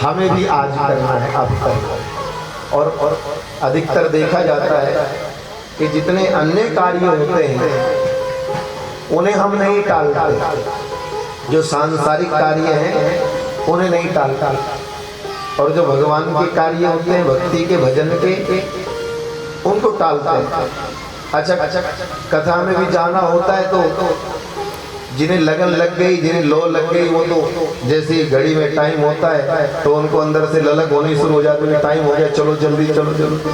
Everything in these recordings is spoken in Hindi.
हमें भी आज करना है, अब करना है। और अधिकतर देखा जाता है कि जितने अन्य कार्य होते हैं उन्हें हम नहीं टालते, जो सांसारिक कार्य हैं उन्हें नहीं टालते, और जो भगवान के कार्य होते हैं भक्ति के भजन के उनको टालते हैं। अच्छा, कथा में भी जाना होता है तो जिन्हें लगन लग गई, जिन्हें लो लग गई, वो तो जैसे घड़ी में टाइम होता है तो उनको अंदर से ललक होनी शुरू हो जाती है, टाइम हो गया, चलो जल्दी चलो जल्दी।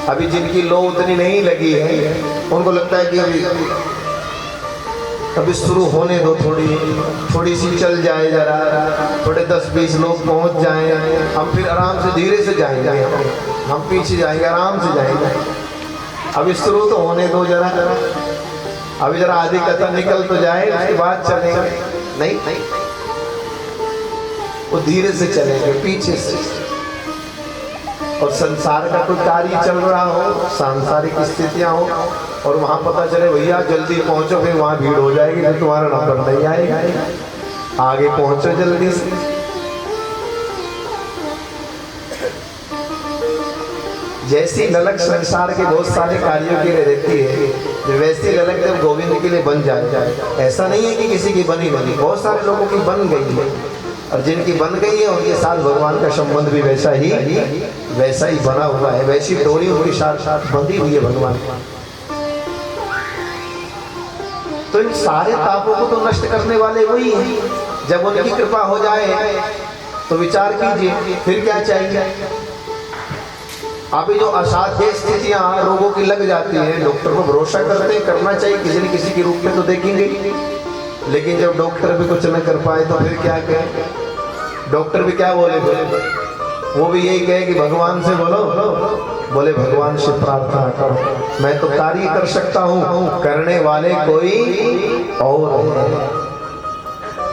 अभी जिनकी लो उतनी नहीं लगी है उनको लगता है कि अभी शुरू होने दो, थोड़ी सी चल जाए, जरा थोड़े 10-20 लोग पहुंच जाएं, हम फिर आराम से धीरे से जाएंगे, हम पीछे जाएंगे, आराम से जाएंगे। अभी शुरू तो होने दो जरा, अभी जरा आधी कथा निकल तो जाए, उसके बाद चलेंगे। नहीं, वो धीरे से चलेंगे, पीछे से। और संसार का कोई कार्य चल रहा हो, सांसारिक स्थितियां हो, और वहां पता चले भैया जल्दी पहुंचो, फिर वहां भीड़ हो जाएगी, फिर तुम्हारा नंबर नहीं आएगा, आगे पहुंचो जल्दी से। जैसी ललक संसार के बहुत सारे कार्यों के लिए रहती है, वैसी ललक जब गोविंद के लिए बन जाए, ऐसा नहीं है कि किसी की बनी बनी, बहुत सारे लोगों की बन गई है, और जिनकी बन गई है उनके साथ भगवान का संबंध भी वैसा ही बना हुआ है, वैसी डोरी उनके साथ बंधी हुई है भगवान। तो इन सारे तापों को तो नष्ट करने वाले वही हैं। जब उनकी कृपा हो जाए तो विचार कीजिए फिर क्या चाहिए। अभी जो असाध्य स्थितियां रोगों की लग जाती है, डॉक्टर को भरोसा करते हैं, करना चाहिए, किसी न किसी के रूप में तो देखेंगे, लेकिन जब डॉक्टर भी कुछ न कर पाए तो फिर क्या कहें। डॉक्टर भी क्या बोले, वो भी यही कहे कि भगवान से बोले भगवान से प्रार्थना करो, मैं तो कार्य कर सकता हूँ, करने वाले कोई और है,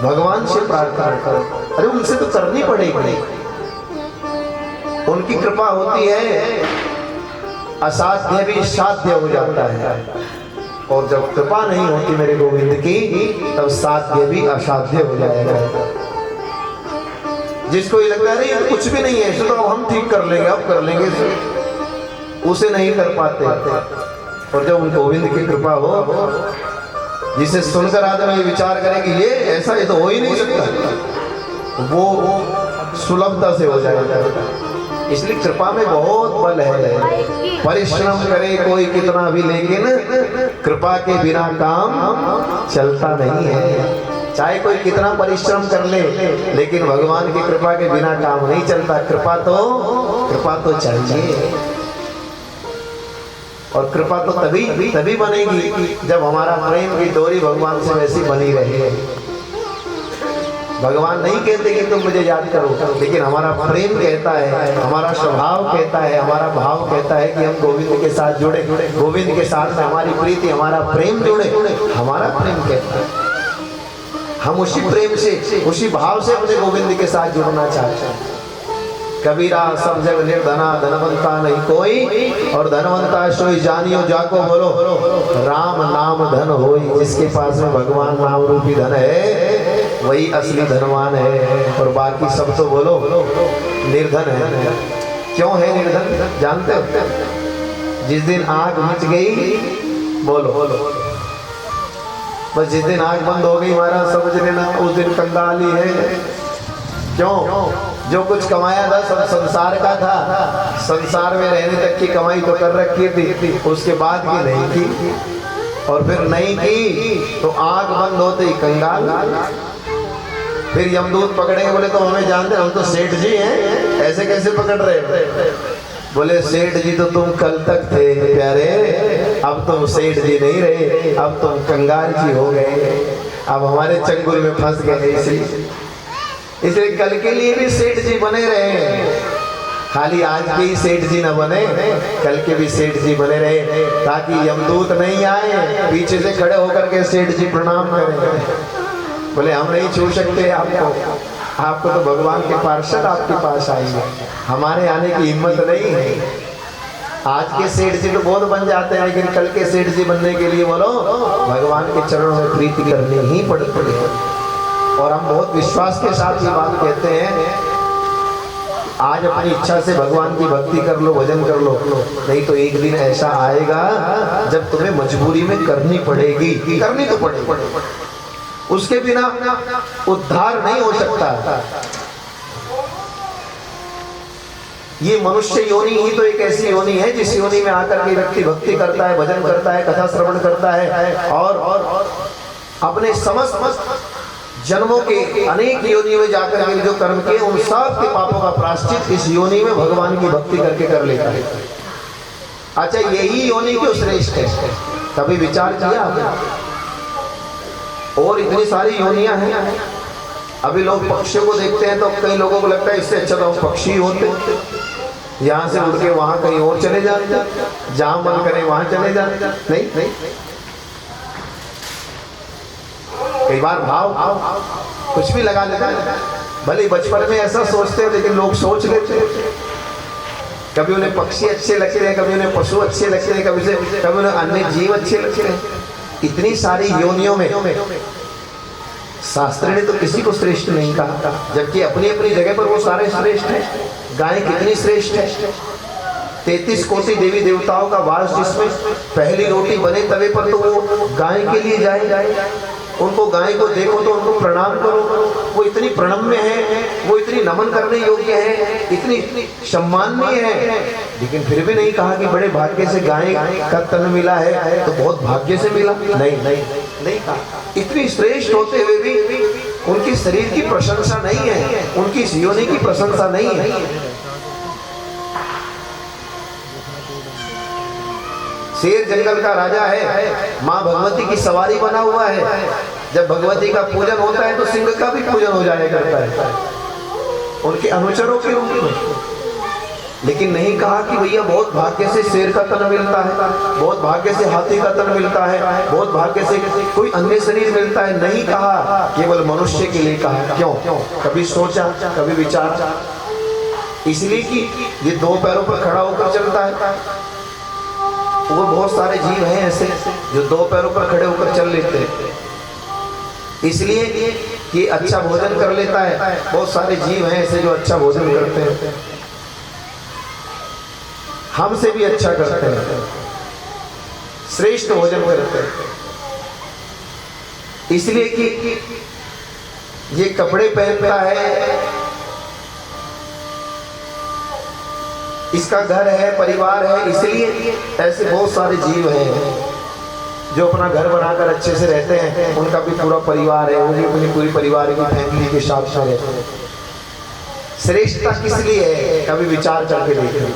भगवान से प्रार्थना करो। अरे उनसे तो करनी पड़ेगी, उनकी कृपा होती है, असाध्य भी साध्य हो जाता है, और जब कृपा नहीं होती मेरे गोविंद की तब साध्य भी असाध्य हो जाएगा। जिसको ये लगता है ये तो कुछ भी नहीं है, इसको तो अब हम ठीक कर लेंगे, अब कर लेंगे, उसे नहीं कर पाते। और जब उन गोविंद की कृपा हो, जिसे सुनकर आदमी ये विचार करे कि ये ऐसा, ये तो हो ही नहीं सकता, वो सुलभता से हो जाएगा। इसलिए कृपा में बहुत बल है। परिश्रम करे कोई कितना भी, लेकिन कृपा के बिना काम चलता नहीं है। चाहे कोई कितना परिश्रम कर ले, लेकिन भगवान की कृपा के बिना काम नहीं चलता। कृपा तो चाहिए, और कृपा तो तभी बनेगी जब हमारा प्रेम की डोरी भगवान से वैसी बनी रहे। भगवान नहीं कहते कि तुम मुझे याद करो, लेकिन हमारा प्रेम कहता है, हमारा स्वभाव कहता है, हमारा भाव कहता है कि हम गोविंद के साथ जुड़े, गोविंद के साथ हमारी प्रीति, हमारा प्रेम जुड़े। हमारा प्रेम कहता है हम उसी प्रेम से, उसी भाव से अपने गोविंद के साथ जुड़ना चाहते हैं। कबीरा समझे निर्धना धनवंता नहीं कोई, और धनवंता सोई जानियो जाको, बोलो राम नाम धन होई। जिसके पास में भगवान नाम रूपी धन है वही असली धनवान है, और बाकी सब तो बोलो निर्धन है। क्यों है निर्धन जानते हो? जिस दिन आग बुझ गई, बोलो बस जिस दिन आग बंद हो गई महाराज समझ लेना उस दिन कंगाली है। क्यों? जो कुछ कमाया था सब संसार का था, संसार में रहने तक की कमाई तो कर रखी थी, उसके बाद की नहीं थी, और फिर नहीं की तो आग बंद होते ही कंगाल। फिर यमदूत पकड़ेंगे, बोले तो हमें जानते, हम तो सेठ जी हैं, ऐसे कैसे पकड़ रहे? बोले सेठ जी तो तुम कल तक थे प्यारे, अब तुम सेठ जी नहीं रहे, अब तुम कंगाल जी हो गए, अब हमारे चंगुल में फंस गए। इसलिए कल के लिए भी सेठ जी बने रहे, खाली आज के ही सेठ जी न बने, कल के भी सेठ जी बने रहे, ताकि यमदूत नहीं आए पीछे से खड़े होकर के सेठ जी प्रणाम करें। बोले हम नहीं छू सकते आपको तो भगवान के पार्षद आपके पास आएंगे, हमारे आने की हिम्मत नहीं है। आज के सेठ जी तो बहुत बन जाते हैं, लेकिन कल के सेठ जी बनने के लिए बोलो भगवान के चरणों में प्रीति करनी ही पड़ती है। और हम बहुत विश्वास के साथ ये बात कहते हैं, आज अपनी इच्छा से भगवान की भक्ति कर लो, भजन कर लो, नहीं तो एक दिन ऐसा आएगा जब तुम्हें मजबूरी में करनी पड़ेगी, करनी तो पड़ेगी, उसके बिना उद्धार नहीं हो सकता। ये मनुष्य योनि ही तो एक ऐसी योनि है जिस योनि में आकर के व्यक्ति भक्ति करता है, भजन करता है, कथा श्रवण करता है और अपने समस्त जन्मों के अनेक योनि में जाकर के जो कर्म किए उन सब के पापों का प्रायश्चित इस योनि में भगवान की भक्ति करके कर लेता है। अच्छा, यही योनि क्यों श्रेष्ठ है, कभी विचार किया आपने? और इतनी सारी योनियां हैं। अभी लोग पक्षियों को देखते हैं तो कई लोगों को लगता है इससे अच्छा तो पक्षी होते, यहाँ से उड़ के वहां कहीं और चले जाते, जहां मन करे वहां चले जाते। नहीं, कई बार भाव कुछ भी लगा लेता है, भले बचपन में ऐसा सोचते हैं लेकिन लोग सोच लेते हैं। कभी उन्हें पक्षी अच्छे लगते हैं, कभी उन्हें पशु अच्छे लगते हैं, कभी उन्हें अन्य जीव अच्छे लगते हैं। इतनी सारी योनियों में शास्त्र ने तो किसी को श्रेष्ठ नहीं कहा, जबकि अपनी अपनी जगह पर वो सारे श्रेष्ठ हैं। गाय कितनी श्रेष्ठ है, 33 कोटि देवी देवताओं का वास जिसमें पहली रोटी बने तवे पर तो वो गाय के लिए जाए, उनको गाय को देखो तो उनको प्रणाम करो, वो इतनी प्रणम्य है, वो इतनी नमन करने योग्य है, इतनी सम्माननीय है, लेकिन फिर भी नहीं कहा कि बड़े भाग्य से गाय का तन मिला है तो बहुत भाग्य से मिला। नहीं कहा। इतनी श्रेष्ठ होते हुए भी उनकी शरीर की प्रशंसा नहीं है, उनकी योनि की प्रशंसा नहीं है। शेर जंगल का राजा है, माँ भगवती की सवारी बना हुआ है। जब भगवती का पूजन होता है तो सिंह का भी पूजन हो जाया करता है उनके अनुचरों के रूप में। लेकिन नहीं कहा कि भैया बहुत भाग्य से शेर का तन मिलता है, बहुत भाग्य से हाथी का तन मिलता है, बहुत भाग्य से कोई अन्य शरीर मिलता है। नहीं कहा, केवल मनुष्य के लिए कहा। क्यों? कभी सोचा, कभी विचार? इसलिए कि ये दो पैरों पर खड़ा होकर चलता है। वो बहुत सारे जीव हैं ऐसे जो दो पैरों पर खड़े होकर चल लेते हैं, इसलिए कि अच्छा भोजन कर लेता है। बहुत सारे जीव हैं ऐसे जो अच्छा भोजन करते हैं, हमसे भी अच्छा करते हैं, श्रेष्ठ भोजन करते हैं। इसलिए कि ये कपड़े पहनता है, इसका घर है, परिवार है, इसलिए ऐसे बहुत सारे जीव हैं जो अपना घर बनाकर अच्छे से रहते हैं, उनका भी पूरा परिवार है, वो भी अपनी पूरी परिवार की फैमिली के साथ रहते हैं। श्रेष्ठता किस लिए है, कभी विचार करके देखें।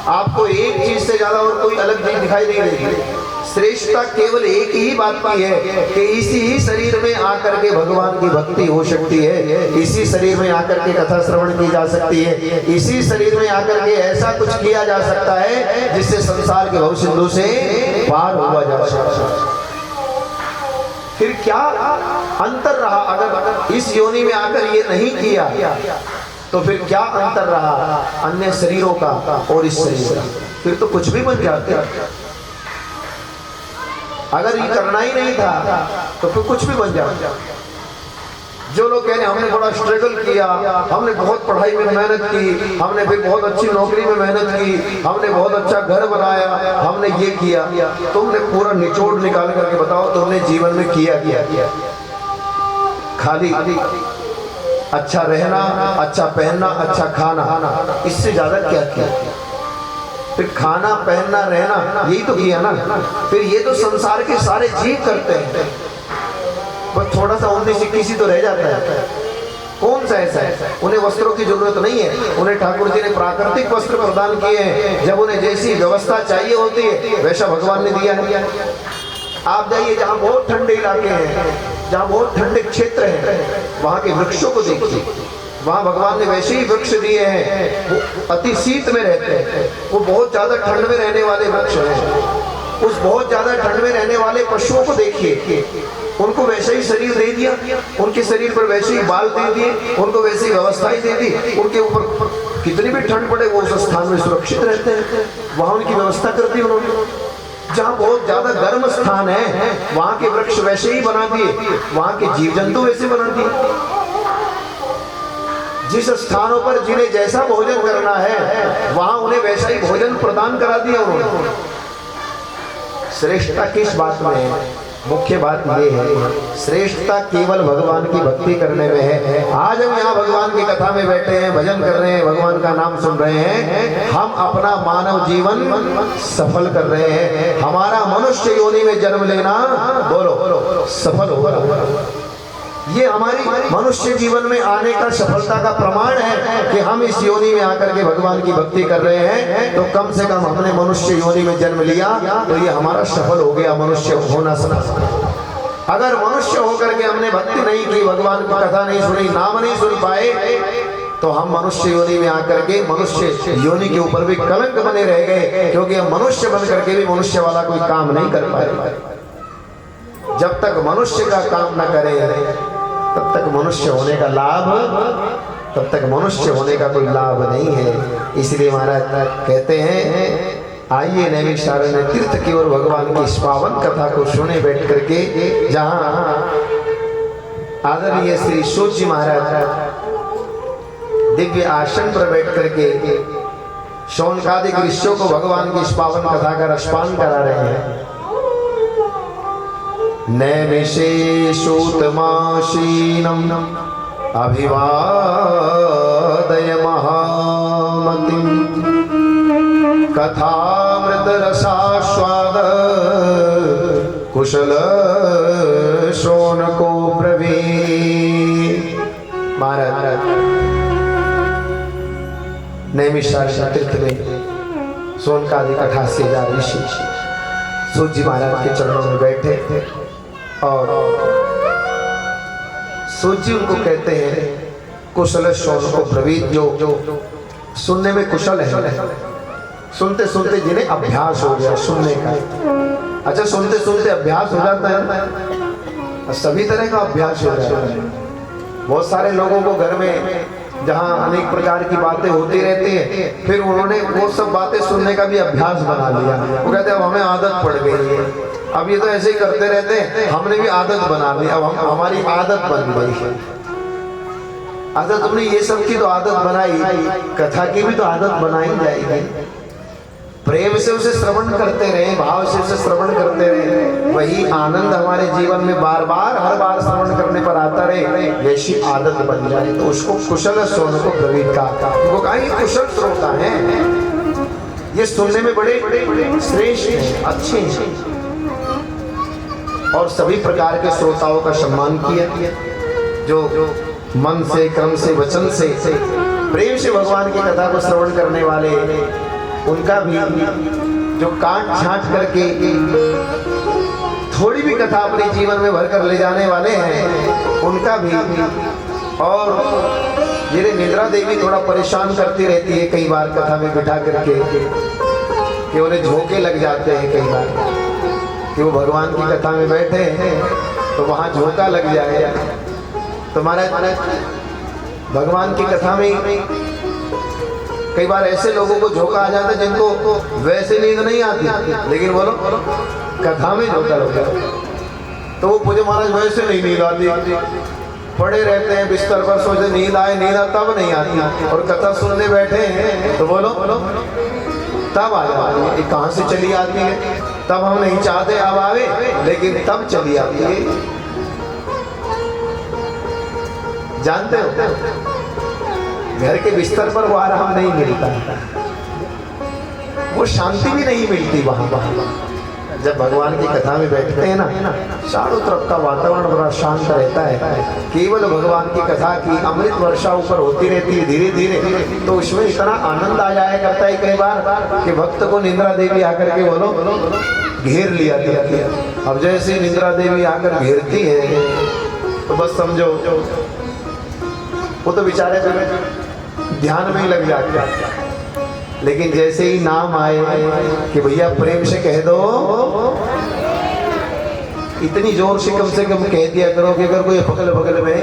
आपको एक चीज से ज्यादा और कोई अलग चीज दिखाई नहीं देगी। श्रेष्ठता केवल एक ही बात की है कि इसी ही शरीर में आकर के भगवान की भक्ति हो सकती है, इसी शरीर में आकर के कथा श्रवण की जा सकती है, इसी शरीर में आकर के ऐसा कुछ किया जा सकता है जिससे संसार के भव सिंधु से पार हुआ जा सकता है। फिर क्या अंतर रहा अगर इस योनि में आकर ये नहीं किया, तो फिर क्या अंतर रहा अन्य शरीरों का और इस शरीर का? फिर तो कुछ भी बन जाते। अगर ये करना ही नहीं था तो फिर कुछ भी बन जाता। जो लोग कह रहे हैं हमने बड़ा स्ट्रगल किया, हमने बहुत पढ़ाई में मेहनत की, हमने फिर बहुत अच्छी नौकरी में मेहनत की, हमने बहुत अच्छा घर बनाया, हमने ये किया, तुमने पूरा निचोड़ निकाल करके बताओ तुमने जीवन में किया। खाली अच्छा रहना, अच्छा पहनना, अच्छा खाना, इससे ज्यादा क्या किया? फिर खाना पहनना रहना यही तो किया ना। फिर ये तो संसार के सारे जीव करते हैं, बस थोड़ा सा 19-21 तो रह जाता है। कौन सा ऐसा है? उन्हें वस्त्रों की जरूरत नहीं है, उन्हें ठाकुर जी ने प्राकृतिक वस्त्र प्रदान किए हैं। जब उन्हें जैसी व्यवस्था चाहिए होती है वैसा भगवान ने दिया है। आप जाइए जहाँ बहुत ठंडे इलाके हैं, जहाँ बहुत ठंडे क्षेत्र हैं, वहाँ के वृक्षों को देखिए, वहाँ भगवान ने वैसे ही वृक्ष दिए हैं, वो अति शीत में रहते हैं। वो बहुत ज्यादा ठंड में रहने वाले वृक्ष हैं। उस बहुत ज्यादा ठंड में रहने वाले पशुओं को देखिए, उनको वैसे ही शरीर दे दिया, उनके शरीर पर वैसे ही बाल दे दिए, उनको वैसी व्यवस्थाएं दे दी। उनके ऊपर कितनी भी ठंड पड़े वो उस स्थान में सुरक्षित रहते हैं, वहाँ उनकी व्यवस्था कर दी उन्होंने। जहाँ बहुत ज्यादा गर्म स्थान है वहां के वृक्ष वैसे ही बना दिए, वहां के जीव जंतु वैसे बना दिए। जिस स्थानों पर जिन्हें जैसा भोजन करना है वहां उन्हें वैसा ही भोजन प्रदान करा दिया उन्होंने। श्रेष्ठता किस बात में है? मुख्य बात यह है, श्रेष्ठता केवल भगवान की भक्ति करने में है। आज हम यहाँ भगवान की कथा में बैठे हैं, भजन कर रहे हैं, भगवान का नाम सुन रहे हैं, हम अपना मानव जीवन सफल कर रहे हैं। हमारा मनुष्य योनि में जन्म लेना बोलो सफल होगा। ये हमारी मनुष्य जीवन में आने का सफलता का प्रमाण है कि हम इस योनि में आकर के भगवान की भक्ति कर रहे हैं। तो कम से कम हमने मनुष्य योनि में जन्म लिया तो ये हमारा सफल हो गया मनुष्य होना। अगर मनुष्य होकर के हमने भक्ति नहीं की, भगवान की कथा नहीं सुनी, नाम नहीं सुन पाए, तो हम मनुष्य योनि में आकर के मनुष्य योनि के ऊपर भी कलंक बने रह गए, क्योंकि हम मनुष्य बन करके भी मनुष्य वाला कोई काम नहीं कर पाए। जब तक मनुष्य का काम न करे तब तक मनुष्य होने का लाभ, तब तक मनुष्य होने का कोई लाभ नहीं है। इसलिए महाराज कहते हैं, आइए नैमिषारण्य तीर्थ की ओर भगवान की इस पावन कथा को सुने बैठ करके, जहां आदरणीय श्री सूत जी महाराज दिव्य आसन पर बैठ करके शौनकादिक ऋषियों को भगवान की इस पावन कथा का रसपान करा रहे हैं। नैमिषे सूतमासीनम् अभिवादय महामतिम् कथामृत रसास्वाद कुशल शौनको ब्रवीत्। महाराज नैमिषारण्य तीर्थ में शौनकादिक 88,000 ऋषि सूत जी महाराज के चरणों में बैठे थे और सूत जी उनको कहते हैं कुशल शौनको ब्रवीत्, जो सुनने में कुशल है, सुनते सुनते जिन्हें अभ्यास हो गया सुनने का। अच्छा, सुनते सुनते अभ्यास हो जाता है, सभी तरह का अभ्यास हो जाता है। बहुत सारे लोगों को घर में जहाँ अनेक प्रकार की बातें होती रहती है, फिर उन्होंने वो सब बातें सुनने का भी अभ्यास बना लिया। वो कहते हैं अब हमें आदत पड़ गई है, अब ये तो ऐसे ही करते रहते हैं, हमने भी आदत बना ली, अब हमारी आदत बन गई है। अच्छा, तुमने ये सब की तो आदत बनाई, कथा की भी तो आदत बनाई जाएगी। प्रेम से उसे श्रवण करते रहे, भाव से उसे श्रवण करते रहे, वही आनंद हमारे जीवन में बार बार हर बार श्रवण करने पर आता रहे, वैसी आदत बन जाए। तो उसको कुशल शौनको ब्रवीत् कहा। वो कहा ये कुशल श्रोता है, ये सुनने में बड़े श्रेष्ठ हैं, अच्छे हैं, और सभी प्रकार के श्रोताओं का सम्मान किया, जो मन से, क्रम से, वचन से, प्रेम से भगवान की कथा को श्रवण करने वाले, उनका भी जो काट छांट करके थोड़ी भी कथा अपने जीवन में भरकर ले जाने वाले हैं, उनका भी। और जिन्हें निद्रा देवी थोड़ा परेशान करती रहती है कई बार कथा में बिठा करके, कि उन्हें झोंके लग जाते हैं कई बार, कि वो भगवान की कथा में बैठे हैं तो वहाँ झोंका लग जाए। तो महाराज भगवान की कथा में कई बार ऐसे लोगों को झोंका आ जाता है जिनको वैसे नींद नहीं आती, लेकिन बोलो कथा में झोंका लग जाता, तो वो पूजे महाराज वैसे नहीं नींद आती, पड़े रहते हैं बिस्तर पर, सोचे नींद आए, नींद तब नहीं आती, और कथा सुनने बैठे हैं तो बोलो तब आ जाती है। कहाँ से चली आती है? तब हम नहीं चाहते अब आवे, लेकिन तब चली आती है। जानते हो घर के बिस्तर पर वो आराम नहीं मिलता, वो शांति भी नहीं मिलती वहां। जब भगवान की कथा में बैठते हैं ना, चारों तरफ का वातावरण बड़ा शांत रहता है, केवल भगवान की कथा की अमृत वर्षा ऊपर होती रहती है धीरे धीरे, तो उसमें इतना आनंद आ जाया करता है कई बार कि भक्त को निद्रा देवी आकर के बोलो घेर लिया जाती है। अब जैसे निद्रा देवी आकर घेरती है तो बस समझो वो तो बेचारे ध्यान में ही लग जाते हैं। लेकिन जैसे ही नाम आए कि भैया प्रेम से कह दो, इतनी जोर से कम कह दिया करो कि अगर कोई बगल बगल में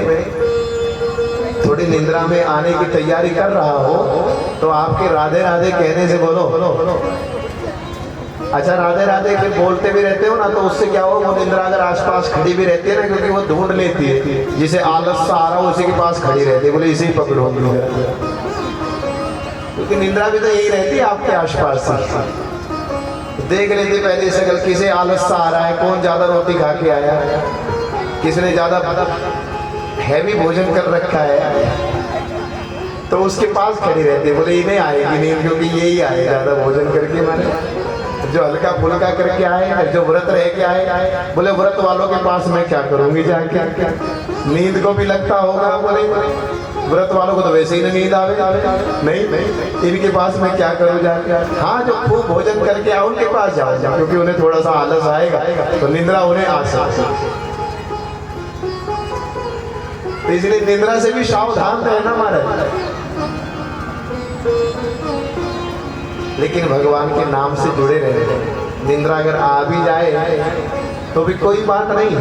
थोड़ी निंद्रा में आने की तैयारी कर रहा हो तो आपके राधे राधे कहने से बोलो अच्छा राधे राधे फिर बोलते भी रहते हो ना, तो उससे क्या हो, वो निंद्रा अगर आसपास खड़ी भी रहती है ना, क्योंकि वो ढूंढ लेती है, जिसे आलस सा आ रहा हो उसी के पास खड़ी रहती है, बोले इसे ही पकड़ो, क्योंकि निंद्रा भी तो यही रहती है आपके आसपास। देख लेते पहले शकल, किसे आलस सा आ रहा है, कौन ज्यादा रोटी खा के आया, किसने ज्यादा हैवी भोजन कर रखा है, तो उसके पास खड़ी रहती है, बोले इन्हें आएगी नहीं, क्योंकि यही आए ज्यादा भोजन करके, मैंने जो हल्का फुल्का करके आए, जो व्रत रह के आए, बोले व्रत वालों के पास मैं क्या करूंगी जाके, नींद को भी लगता होगा, बोले व्रत वालों को तो वैसे ही नींद आवे, नहीं इनके पास मैं क्या करूं जाके। हाँ, जो खूब भोजन करके आओ उनके पास जाओ, क्योंकि उन्हें थोड़ा सा आलस आएगा तो निंद्रा उन्हें आ सकती, तो इसलिए निंद्रा से भी सावधान रहना महाराज। लेकिन भगवान के नाम से जुड़े रहे, निंद्रा अगर आ भी जाए तो भी कोई बात नहीं,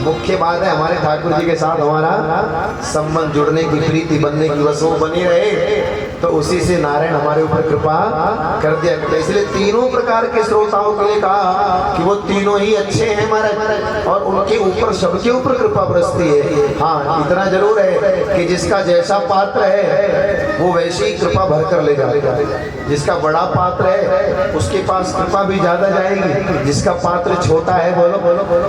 मुख्य बात है हमारे ठाकुर जी के साथ हमारा संबंध जुड़ने की, प्रीति बनने की, बस वो बनी रहे, तो उसी से नारायण हमारे ऊपर कृपा कर दिया। तो इसलिए तीनों प्रकार के श्रोताओं के लिए कहा कि वो तीनों ही अच्छे हैं महाराज, और उनके ऊपर सबके ऊपर कृपा बरसती है। हाँ, इतना जरूर है कि जिसका जैसा पात्र है वो वैसी ही कृपा भर कर ले जाएगा, जिसका बड़ा पात्र है उसके पास कृपा भी ज्यादा जाएगी, जिसका पात्र छोटा है बोलो बोलो बोलो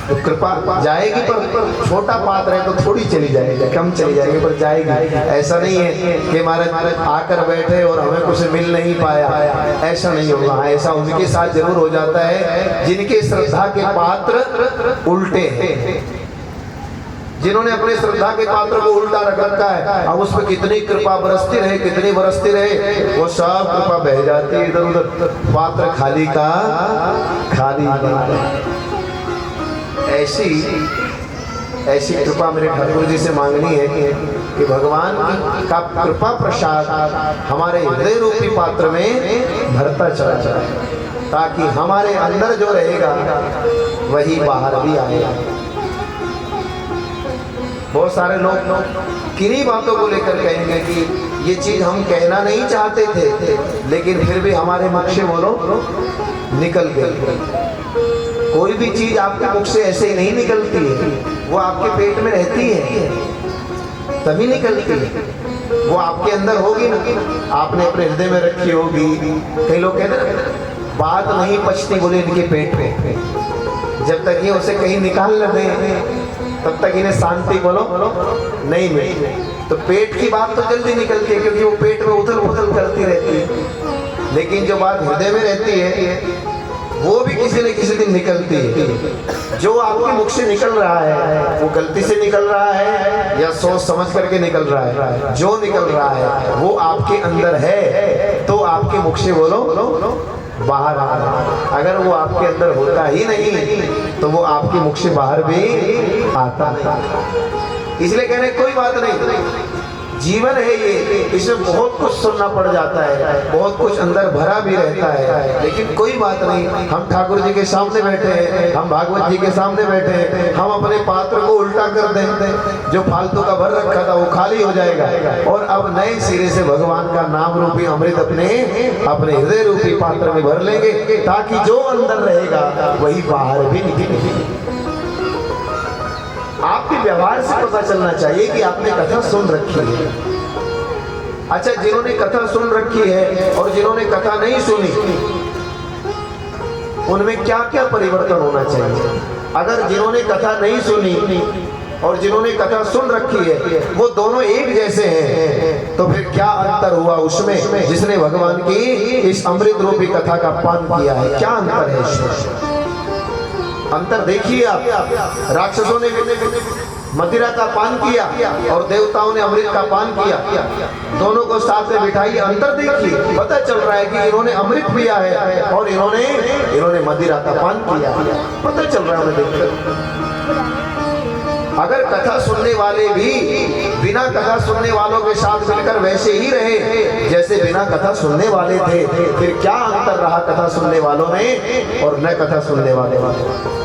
तो कृपा जाएगी, पर छोटा पात्र है तो थोड़ी चली जाएगी, कम चली जाएगी, पर जाएगी। ऐसा नहीं है कि महाराज आकर बैठे और हमें कुछ मिल नहीं पाया, ऐसा नहीं होगा। ऐसा उनके साथ जरूर हो जाता है जिनके श्रद्धा के पात्र उल्टे हैं, जिन्होंने अपने श्रद्धा के पात्र को उल्टा रख रखा है, अब उस पर कितनी कृपा बरसती रहे, कितनी बरसती रहे, वो सब कृपा बह जाती है इधर उधर, पात्र खाली का खाली। ऐसी कृपा मेरे ठाकुर जी से मांगनी है कि भगवान का कृपा प्रसाद हमारे हृदय रूपी पात्र में भरता चला जाए, ताकि हमारे अंदर जो रहेगा वही बाहर भी आएगा। बहुत सारे लोग किन्हीं बातों को लेकर कहेंगे कि ये चीज हम कहना नहीं चाहते थे, लेकिन फिर भी हमारे मुख से बोलो निकल गई। कोई भी चीज आपके मुख से ऐसे ही नहीं निकलती है, वो आपके पेट में रहती है तभी निकलती है, वो आपके अंदर होगी ना, आपने अपने हृदय में रखी होगी। कई लोग कहते हैं बात नहीं पचती, बोले इनके पेट में, जब तक ये उसे कहीं निकाल न दे तब तक इन्हें शांति बोलो नहीं मिलती। तो पेट की बात तो जल्दी निकलती है, क्योंकि वो पेट में उथल पुथल करती रहती है, लेकिन जो बात हृदय में रहती है वो भी किसी न किसी दिन निकलती है। जो आपके मुख से निकल रहा है वो गलती से निकल रहा है या सोच समझ करके निकल रहा है, जो निकल रहा है वो आपके अंदर है, तो आपके मुख से बोलो बाहर आ रहा है। अगर वो आपके अंदर होता ही नहीं तो वो आपके मुख से बाहर भी आता नहीं। इसलिए कह रहे कोई बात नहीं, जीवन है ये, इसमें बहुत कुछ सुनना पड़ जाता है, बहुत कुछ अंदर भरा भी रहता है, लेकिन कोई बात नहीं। हम ठाकुर जी के सामने बैठे हैं, हम भागवत जी के सामने बैठे हैं, हम अपने पात्र को उल्टा कर दें, जो फालतू का भर रखा था वो खाली हो जाएगा, और अब नए सिरे से भगवान का नाम रूपी अमृत अपने हृदय रूपी पात्र में भर लेंगे, ताकि जो अंदर रहेगा वही बाहर भी निकलेगा। आपके व्यवहार से पता चलना चाहिए कि आपने कथा सुन रखी है। अच्छा, जिन्होंने कथा सुन रखी है और जिन्होंने कथा नहीं सुनी, उनमें क्या क्या परिवर्तन होना चाहिए? अगर जिन्होंने कथा नहीं सुनी और जिन्होंने कथा सुन रखी है वो दोनों एक जैसे हैं, तो फिर क्या अंतर हुआ उसमें जिसने भगवान की इस अमृत रूपी कथा का पान किया है? क्या अंतर है इसमें? अंतर देखिए आप। राक्षसों ने मदिरा का पान किया और देवताओं ने अमृत का पान किया, दोनों को साथ में बिठाइए, अंतर देखिए। पता चल रहा है कि इन्होंने अमृत पिया है और इन्होंने मदिरा का पान किया, पता चल रहा है हमें देखकर। अगर कथा सुनने वाले भी बिना कथा सुनने वालों के साथ मिलकर वैसे ही रहे जैसे बिना कथा सुनने वाले थे, फिर क्या अंतर रहा कथा सुनने वालों में और न कथा सुनने वाले वाले?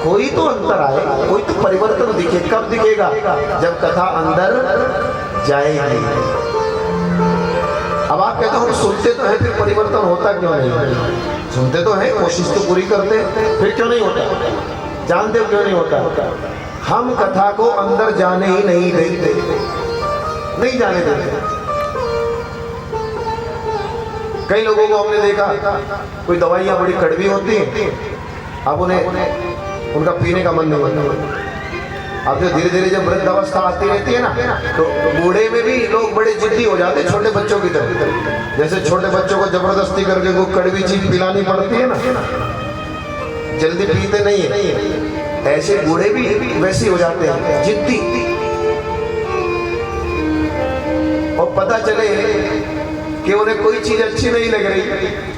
कोई तो अंतर आए, कोई तो परिवर्तन दिखे। कब दिखेगा? जब कथा अंदर जाएगी। अब आप कहते हो हम सुनते तो हैं, फिर परिवर्तन होता क्यों नहीं? सुनते तो हैं, कोशिश तो पूरी करते हैं, फिर क्यों नहीं होता? जानते हो क्यों नहीं होता? हम कथा को अंदर जाने ही नहीं देते, नहीं जाने देते। कई लोगों को हमने देखा, कोई दवाइयाँ बड़ी कड़वी होती हैं, अब उन्हें उनका पीने का मन नहीं। अब जो धीरे धीरे जब वृद्ध अवस्था आती रहती है ना, तो बूढ़े में भी लोग बड़े जिद्दी हो जाते हैं, छोटे बच्चों की तरह। जैसे छोटे बच्चों को जबरदस्ती करके वो कड़वी चीज पिलानी पड़ती है ना, जल्दी पीते नहीं है, ऐसे बूढ़े भी वैसे हो जाते हैं, जिद्दी। और पता चले कि उन्हें कोई चीज अच्छी नहीं लग रही,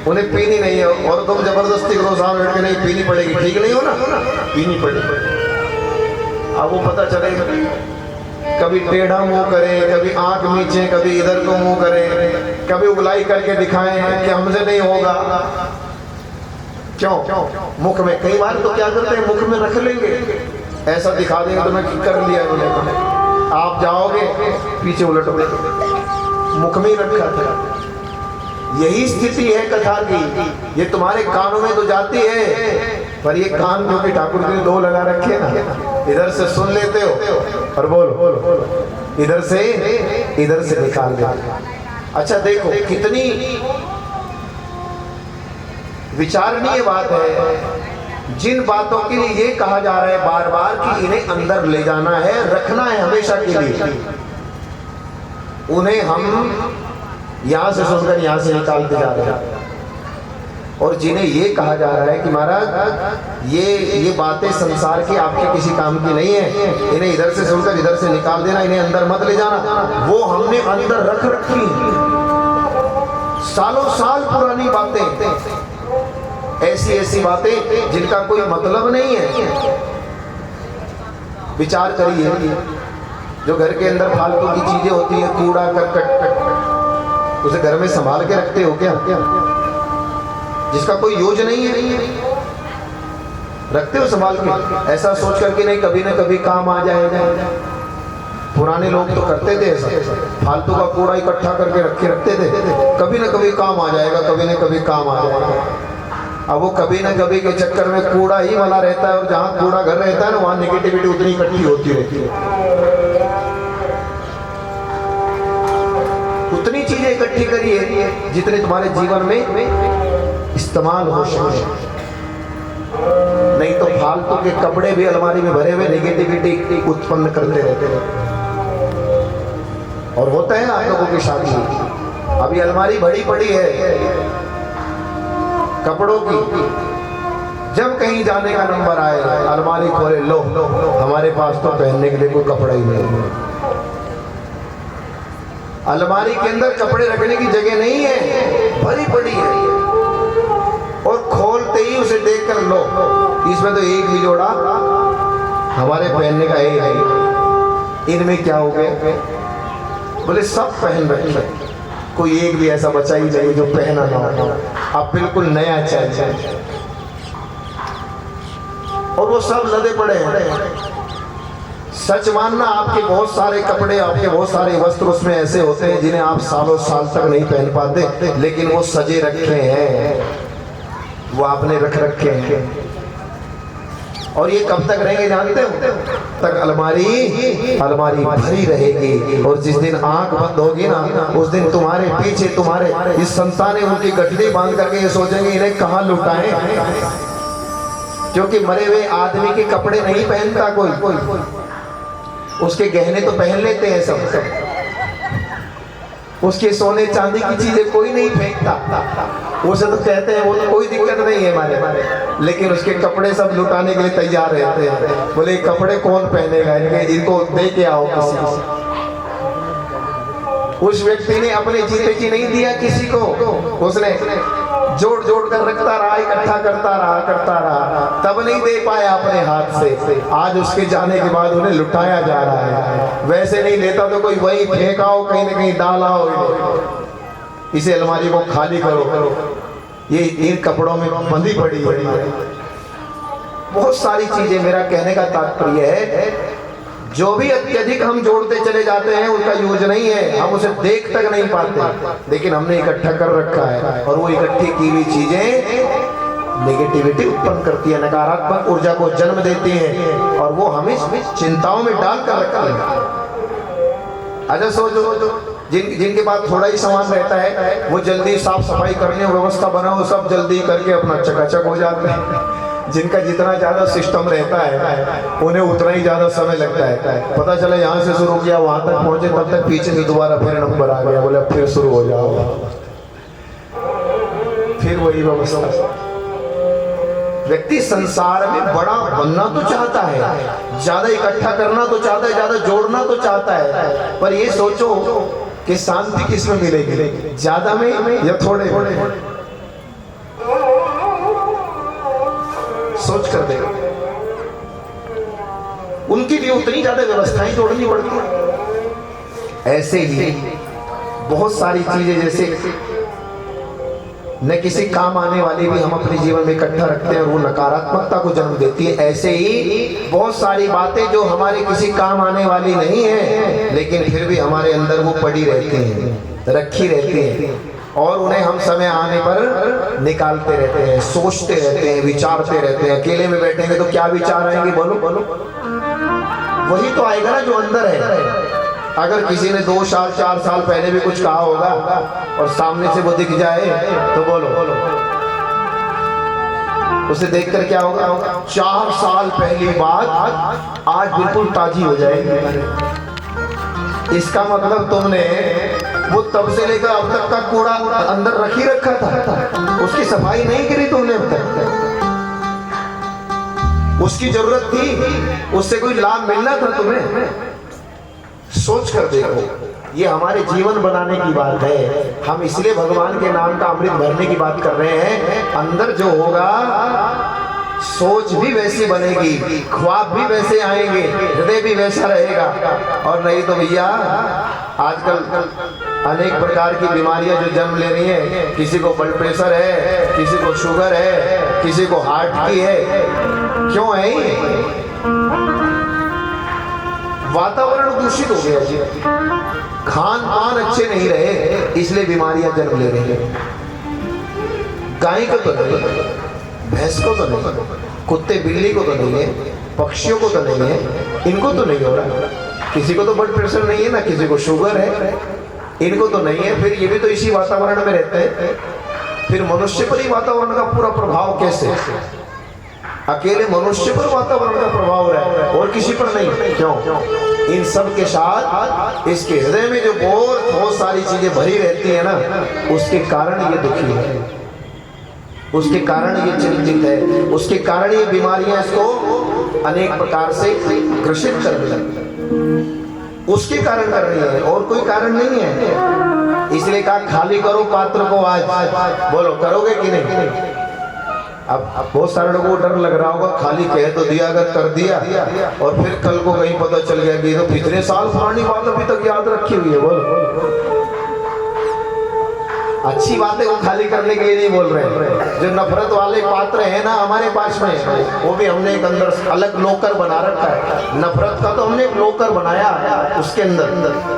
उन्हें पीनी नहीं है, और तुम जबरदस्ती करो सामने बैठ के नहीं पीनी पड़ेगी, ठीक नहीं हो ना, पीनी पड़ेगी। अब वो पता चले कभी टेढ़ा मुंह करें, कभी आंख नीचे, कभी इधर को मुंह करें, कभी उगलाई करके दिखाएं कि हमसे नहीं होगा। क्यों? मुख में, कई बार तो क्या करते हैं, मुख में रख लेंगे, ऐसा दिखा देंगे तो मैं कर लिया उन्हें। आप जाओगे पीछे उलटोगे, मुख में ही रखा था। यही स्थिति है कथा की। ये तुम्हारे कानों में तो जाती है, पर ये कान जो कि ठाकुर जी ने दो लगा रखे हैं ना, इधर से सुन लेते हो और बोलो, इधर से निकाल देते। अच्छा देखो कितनी विचारणीय बात है। जिन बातों के लिए ये कहा जा रहा है बार बार कि इन्हें अंदर ले जाना है, रखना है हमेशा के लिए, उन्हें हम यहां से सुनकर यहां से निकालते जा रहे हैं। और जिन्हें ये कहा जा रहा है कि महाराज ये बातें संसार की आपके किसी काम की नहीं है, इन्हें इधर से सुनकर इधर से निकाल देना, इन्हें अंदर मत ले जाना, वो हमने अंदर रख रखी सालों साल पुरानी बातें, ऐसी बातें जिनका कोई मतलब नहीं है। विचार करिए, जो घर के अंदर फालतू की चीजें होती हैं, कूड़ा करकट, उसे घर में संभाल के रखते हो क्या? जिसका कोई यूज नहीं है, रखते हो संभाल के, ऐसा सोच करके नहीं कभी न कभी काम आ जाएगा। पुराने लोग तो करते थे ऐसा, फालतू का कूड़ा इकट्ठा करके रखते थे, कभी न कभी काम आ जाएगा, कभी न कभी काम आ जाएगा। अब वो कभी न कभी के चक्कर में कूड़ा ही वाला रहता है, और जहाँ कूड़ा घर रहता है ना, वहाँ नेगेटिविटी उतनी इकट्ठी होती रहती है। उतनी चीजें इकट्ठी करिए जितने तुम्हारे जीवन में इस्तेमाल हो सके। नहीं तो फालतू के कपड़े भी अलमारी में भरे हुए नेगेटिविटी उत्पन्न करते रहते हैं। और होता है ना आप लोगों की शादी, अभी अलमारी भरी पड़ी है कपड़ों की, जब कहीं जाने का नंबर आए अलमारी खोले, लो हमारे पास तो पहनने के लिए कोई कपड़ा ही नहीं है। अलमारी के अंदर कपड़े रखने की जगह नहीं है, भरी पड़ी है, और खोलते ही उसे देखकर लो इसमें तो एक भी जोड़ा हमारे पहनने का है, इनमें क्या हो गया? बोले सब पहन रखे, कोई एक भी ऐसा बचा ही नहीं जो पहना ना हो। अब बिल्कुल नया चाहिए, और वो सब लदे पड़े हैं। सच मानना, आपके बहुत सारे कपड़े, आपके बहुत सारे वस्त्र उसमें ऐसे होते हैं जिन्हें आप सालों साल तक नहीं पहन पाते, लेकिन वो सजे रखे हैं, वो आपने रख रखे हैं। और ये कब तक रहेंगे जानते हो? तक अलमारी भरी रहेगी। और जिस दिन आंख बंद होगी ना, उस दिन तुम्हारे पीछे तुम्हारे इस संतानें उनकी गठरी बांध करके ये सोचेंगे इन्हें कहाँ लुटाएं, क्योंकि मरे हुए आदमी के कपड़े नहीं पहनता कोई, उसके गहने तो पहन लेते हैं सब, उसके सोने चांदी की चीजें कोई नहीं फेंकता, उसे तो कहते हैं वो तो कोई दिक्कत नहीं है हमारे, लेकिन उसके कपड़े सब लुटाने के लिए तैयार रहते हैं। बोले कपड़े कौन पहनेगा, इनको दे के आओ किसी को। उस व्यक्ति ने अपने जीते जी नहीं दिया किसी को, उसने जोड़ जोड़ कर रखता रहा, इकट्ठा करता रहा, तब नहीं दे पाया अपने हाथ से। आज उसके जाने के बाद उन्हें लुटाया जा रहा है। वैसे नहीं लेता तो कोई वही फेंका हो, कहीं ना कहीं डाला हो, इसे अलमारी को खाली करो, ये इन कपड़ों में बंधी पड़ी है। बहुत सारी चीजें, मेरा कहने का तात्पर्य है जो भी अत्यधिक हम जोड़ते चले जाते हैं उसका यूज नहीं है, हम उसे देख तक नहीं पाते, लेकिन हमने इकट्ठा कर रखा है और वो इकट्ठी की हुई चीजें नेगेटिविटी उत्पन्न करती है, नकारात्मक ऊर्जा को जन्म देती है और वो हमें चिंताओं में डाल कर रखा है। अच्छा सोचो, जिनके पास थोड़ा ही सामान रहता है वो जल्दी साफ सफाई करने व्यवस्था बनाओ सब जल्दी करके अपना चकाचक हो जाते हैं। जिनका जितना ज्यादा सिस्टम रहता है उन्हें उतना ही ज्यादा समय लगता है। पता चला यहाँ से शुरू किया वहां तक पहुंचे, तब तक पीछे से दोबारा फिर नंबर आ गया, बोले फिर शुरू हो जाओ, फिर वही व्यवस्था। व्यक्ति संसार में बड़ा बनना तो चाहता है, ज्यादा इकट्ठा करना तो चाहता है, ज्यादा जोड़ना तो चाहता है, पर ये सोचो कि शांति किसमें मिलेगी, ज्यादा में या थोड़े? सोच कर देगा। उनकी भी उतनी ज्यादा व्यवस्थाएं जोड़नी पड़ती है। ऐसे ही बहुत सारी चीजें जैसे न किसी काम आने वाली भी हम अपने जीवन में इकट्ठा रखते हैं और वो नकारात्मकता को जन्म देती है, ऐसे ही बहुत सारी बातें जो हमारे किसी काम आने वाली नहीं है लेकिन फिर भी हमारे अंदर वो पड़ी रहती हैं, रखी रहती हैं और उन्हें हम समय आने पर निकालते रहते हैं, सोचते रहते हैं, विचारते रहते हैं। अकेले में बैठेंगे तो क्या विचार आएंगे? बोलो बोलो, वही तो आएगा ना जो अंदर है। अगर किसी ने 2 साल 4 साल पहले भी कुछ कहा होगा और सामने से वो दिख जाए तो बोलो उसे देखकर क्या होगा? 4 साल पहली बात आज बिल्कुल ताजी हो जाएगी। इसका मतलब तुमने वो तब से लेकर अब तक का कूड़ा अंदर रख ही रखा था, उसकी सफाई नहीं करी तुमने अब तक। उसकी जरूरत थी, उससे कोई लाभ मिलना था तुम्हें। सोच कर देखो, ये हमारे जीवन बनाने की बात है। हम इसलिए भगवान के नाम का अमृत भरने की बात कर रहे हैं। अंदर जो होगा सोच भी वैसी बनेगी, ख्वाब भी वैसे आएंगे, हृदय भी वैसा रहेगा। और नहीं तो भैया आजकल अनेक प्रकार की बीमारियां जो जन्म ले रही हैं, किसी को ब्लड प्रेशर है, किसी को शुगर है, किसी को हार्ट की है। क्यों है? वातावरण दूषित हो गया जी, खान पान अच्छे नहीं रहे, इसलिए बीमारियां जन्म ले रही हैं। गाय को तो नहीं, भैंस को तो नहीं, कुत्ते बिल्ली को तो नहीं है, पक्षियों को तो नहीं है, इनको तो नहीं हो रहा। किसी को तो ब्लड प्रेशर नहीं है ना, किसी को शुगर है, इनको तो नहीं है। फिर ये भी तो इसी वातावरण में रहते हैं, फिर मनुष्य पर ही वातावरण का पूरा प्रभाव कैसे? अकेले मनुष्य पर वातावरण का प्रभाव रहा है और किसी पर नहीं। क्यों? इन सब के साथ इसके हृदय में जो बहुत सारी चीजें भरी रहती है ना, उसके कारण ये दुखी है, उसके कारण ये चिंतित है, उसके कारण ये बीमारियां इसको अनेक प्रकार से ग्रसित कर रही है, उसके कारण कर रही है और कोई कारण नहीं है। इसलिए कहा खाली करो पात्र को आज। बोलो करोगे कि नहीं? अब बहुत सारे लोगों को डर लग रहा होगा, खाली कह तो दिया, अगर कर दिया और फिर कल को कहीं पता चल गया कि तो पिछले साल पुरानी बात अभी तक याद रखी हुई है। बोलो अच्छी बातें वो खाली करने के लिए नहीं बोल रहे हैं। जो नफरत वाले पात्र है ना हमारे पास में, वो भी हमने एक अंदर अलग लोकर बना रखा है। नफरत का तो हमने एक लोकर बनाया, उसके अंदर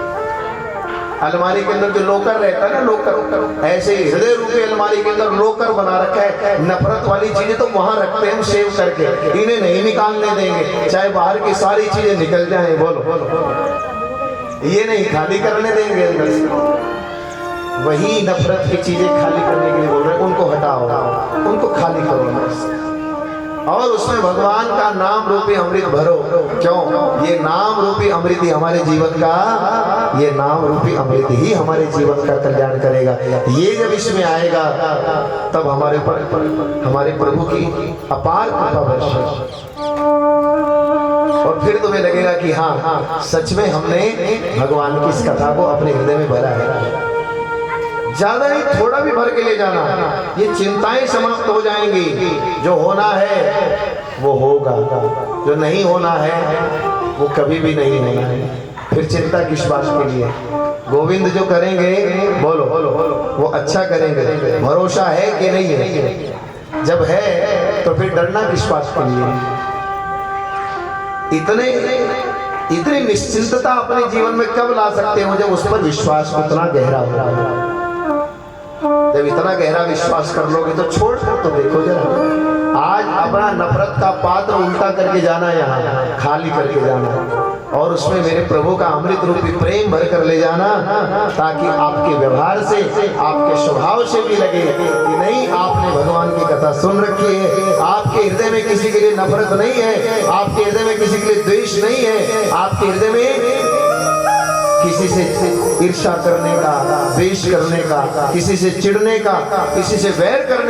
अलमारी के अंदर जो लोकर रहता है ना, लोकर, ऐसे ही हृदय रूपी अलमारी के अंदर लोकर बना रखा है। नफरत वाली चीजें तो वहां रखते हैं हम सेव करके, इन्हें नहीं निकालने देंगे, चाहे बाहर की सारी चीजें निकल जाए। बोलो ये नहीं खाली करने देंगे अंदर से। वही नफरत की चीजें खाली करने के लिए बोल रहे हैं, उनको हटाओ, उनको खाली करो और उसमें भगवान का नाम रूपी अमृत भरो। क्यों? ये नाम रूपी अमृत ही हमारे जीवन का, ये नाम रूपी अमृत ही हमारे जीवन का कल्याण करेगा। ये जब इसमें आएगा तब हमारे ऊपर हमारे प्रभु की अपार कृपा बरसेगी और फिर तुम्हें लगेगा कि हाँ सच में हमने भगवान की इस कथा को अपने हृदय में भरा है। ज्यादा नहीं, थोड़ा भी भर के ले जाना, ये चिंताएं समाप्त हो जाएंगी। जो होना है वो होगा, जो नहीं होना है वो कभी भी नहीं होना है। फिर चिंता किस बात के लिए? गोविंद जो करेंगे बोलो वो अच्छा करेंगे, भरोसा है कि नहीं है? जब है तो फिर डरना किस बात के लिए? इतनी निश्चिंतता अपने जीवन में कब ला सकते हो? जब उस पर विश्वास उतना गहरा हो। जब इतना गहरा विश्वास कर लोगे तो छोड़ कर तो देखो जरा। आज अपना नफरत का पात्र उल्टा करके जाना, यहाँ खाली करके जाना, और उसमें मेरे प्रभु का अमृत रूपी प्रेम भर कर ले जाना, ताकि आपके व्यवहार से, आपके स्वभाव से भी लगे कि नहीं, आपने भगवान की कथा सुन रखी है। आपके हृदय में किसी के लिए नफरत नहीं है, आपके हृदय में किसी के लिए द्वेष नहीं है, आपके हृदय में किसी से ईर्ष्या करने का, द्वेष करने का, किसी से चिढ़ने का, किसी से वैर करने